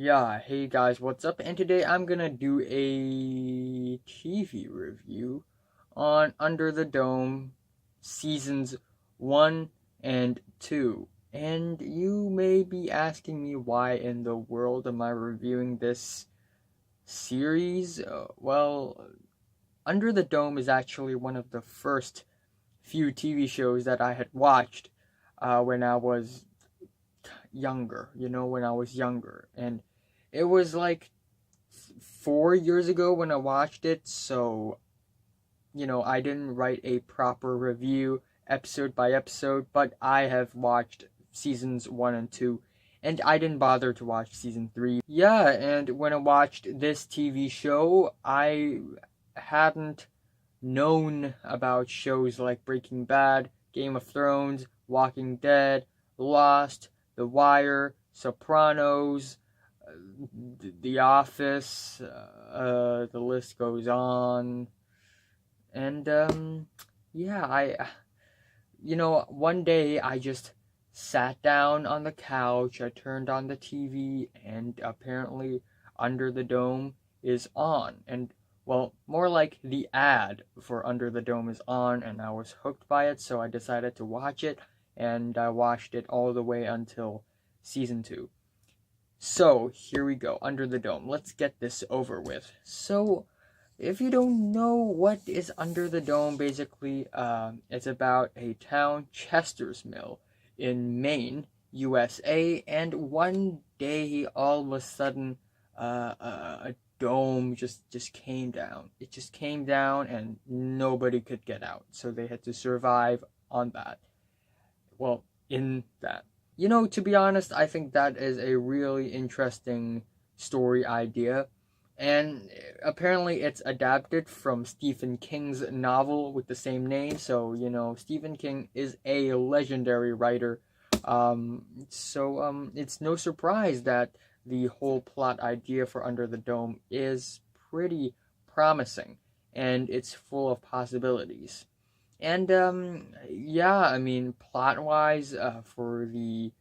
Yeah, hey guys, what's up? And today I'm gonna do a TV review on Under the Dome seasons 1 and 2. And you may be asking me why in the world am I reviewing this series? Under the Dome is actually one of the first few TV shows that I had watched when I was when I was younger. And it was like 4 years ago when I watched it, so, I didn't write a proper review episode by episode, but I have watched seasons 1 and 2, and I didn't bother to watch season 3. Yeah, and when I watched this TV show, I hadn't known about shows like Breaking Bad, Game of Thrones, Walking Dead, Lost, The Wire, Sopranos, The Office, the list goes on. And, one day I just sat down on the couch, I turned on the TV, and apparently Under the Dome is on. And, well, more like the ad for Under the Dome is on, and I was hooked by it, so I decided to watch it, and I watched it all the way until season 2. So, here we go, Under the Dome. Let's get this over with. So, if you don't know what is Under the Dome, basically, it's about a town, Chester's Mill, in Maine, USA, and one day, all of a sudden, a dome just came down. It just came down, and nobody could get out, so they had to survive on that. Well, in that. To be honest, I think that is a really interesting story idea. And apparently it's adapted from Stephen King's novel with the same name. So, Stephen King is a legendary writer. It's no surprise that the whole plot idea for Under the Dome is pretty promising. And it's full of possibilities. And plot wise, for the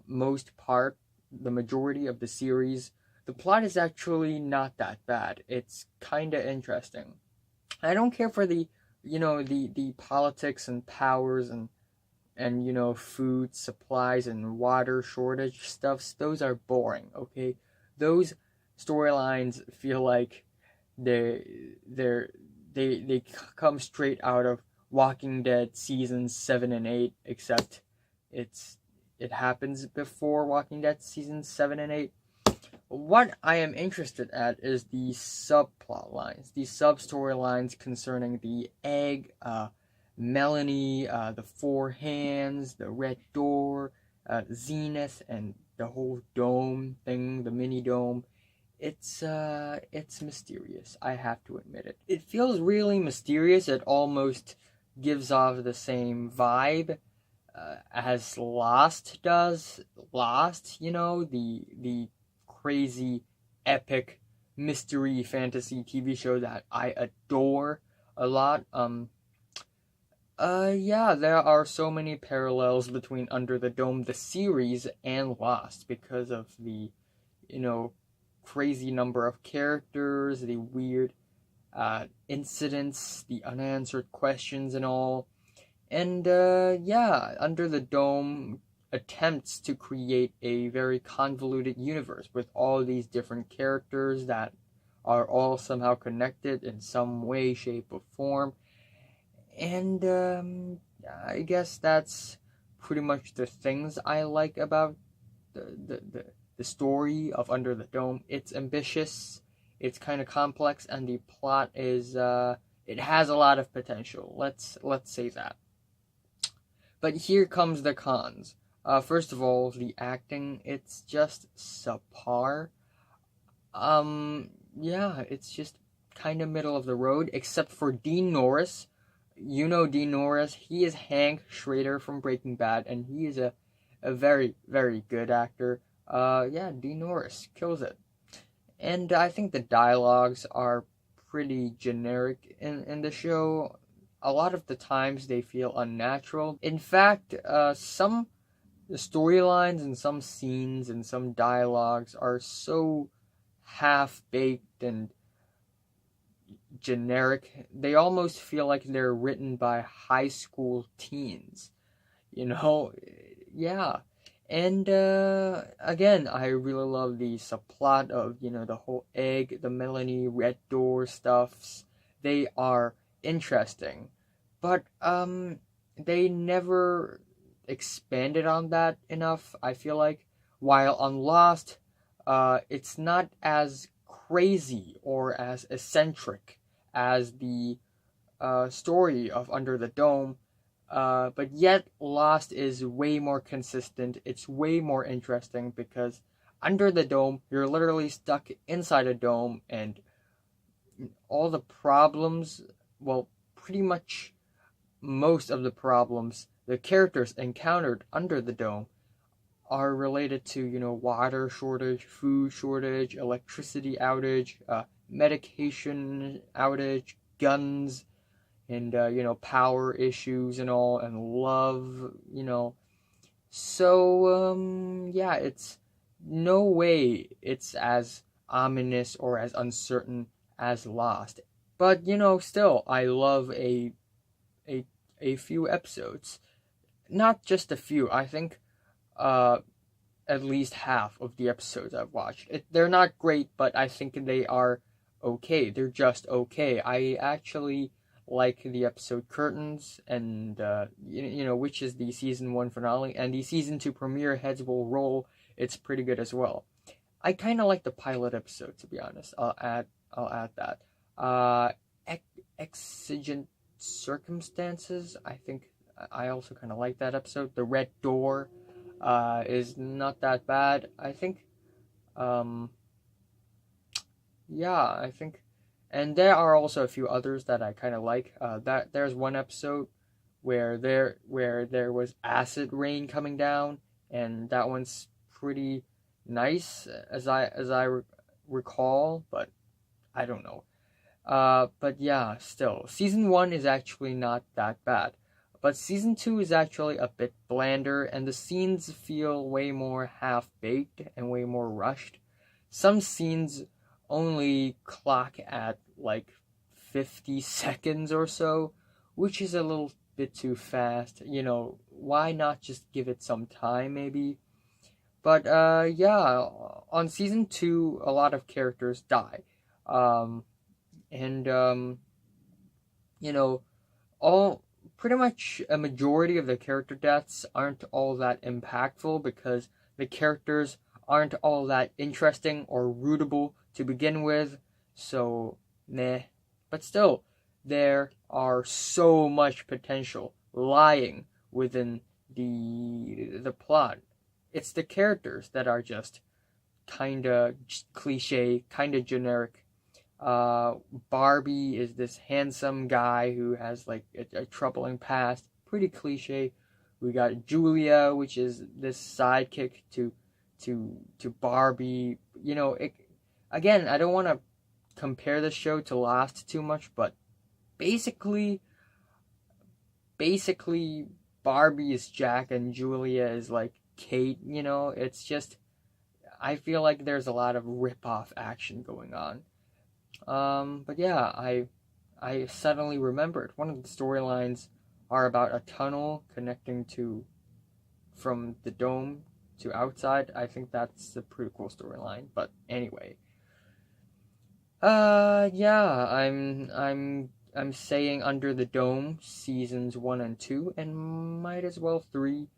most part, the majority of the series, the plot is actually not that bad. It's kind of interesting. I don't care for the politics and powers and food supplies and water shortage stuffs. Those are boring. Okay, those storylines feel like they come straight out of Walking Dead seasons 7 and 8, except it happens before Walking Dead seasons 7 and 8. What I am interested at is the subplot lines, the sub-storylines concerning the egg, Melanie, the four hands, the red door, Zenith, and the whole dome thing, the mini dome. It's mysterious, I have to admit it. It feels really mysterious. It almost gives off the same vibe as Lost does. Lost, the crazy, epic, mystery fantasy TV show that I adore a lot. There are so many parallels between Under the Dome, the series, and Lost because of the, crazy number of characters, the weird incidents, the unanswered questions, and all. And Under the Dome attempts to create a very convoluted universe with all these different characters that are all somehow connected in some way, shape, or form. And I guess that's pretty much the things I like about the story of Under the Dome. It's ambitious, it's kind of complex, and the plot is it has a lot of potential. Let's say that. But here comes the cons. First of all, the acting, it's just subpar. It's just kind of middle of the road, except for Dean Norris. Dean Norris, he is Hank Schrader from Breaking Bad, and he is a very, very good actor. Dean Norris kills it. And I think the dialogues are pretty generic in the show. A lot of the times they feel unnatural. In fact, some the storylines and some scenes and some dialogues are so half baked and generic. They almost feel like they're written by high school teens. You know, yeah. And again, I really love the subplot of, the whole egg, the Melanie Red Door stuffs. They are interesting, but they never expanded on that enough. I feel like while on Lost, it's not as crazy or as eccentric as the story of Under the Dome, but yet Lost is way more consistent. It's way more interesting because Under the Dome, you're literally stuck inside a dome, and all the problems, well, pretty much most of the problems the characters encountered under the dome are related to, water shortage, food shortage, electricity outage, medication outage, guns, and power issues and all, and love, so yeah, it's no way it's as ominous or as uncertain as Lost, but still I love a a few episodes, not just a few. I think uh at least half of the episodes I've watched. They're not great, but I think they are okay. They're just okay. I actually like the episode Curtains, and which is the season 1 finale, and the season 2 premiere, Heads Will Roll. It's pretty good as well. I kind of like the pilot episode, to be honest. I'll add that. Exigent Circumstances. I think I also kind of like that episode. The Red Door is not that bad. I think, yeah, I think, and there are also a few others that I kind of like. That there's one episode where there was acid rain coming down, and that one's pretty nice as I recall, but I don't know. But yeah, still, season 1 is actually not that bad. But season 2 is actually a bit blander, and the scenes feel way more half-baked and way more rushed. Some scenes only clock at like 50 seconds or so, which is a little bit too fast. Why not just give it some time, maybe? But yeah, on season 2, a lot of characters die. And all pretty much a majority of the character deaths aren't all that impactful because the characters aren't all that interesting or rootable to begin with, so meh. But still, there are so much potential lying within the plot. It's the characters that are just kinda cliche, kinda generic. Barbie is this handsome guy who has like a troubling past, pretty cliche. We got Julia, which is this sidekick to Barbie. Again, I don't want to compare the show to Lost too much, but basically Barbie is Jack and Julia is like Kate. It's just, I feel like there's a lot of rip-off action going on. But yeah, I suddenly remembered one of the storylines are about a tunnel connecting from the dome to outside. I think that's a pretty cool storyline. But anyway, yeah, I'm saying Under the Dome seasons 1 and 2, and might as well 3.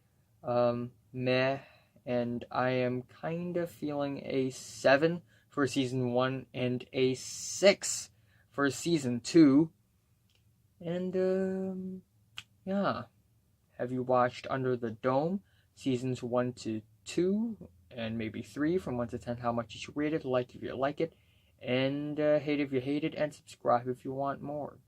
Meh, and I am kind of feeling a 7 for season 1 and a 6 for season 2. And yeah, have you watched Under the Dome seasons 1 to 2 and maybe 3 from 1 to 10? How much did you rate it? Like if you like it, and hate if you hate it, and subscribe if you want more.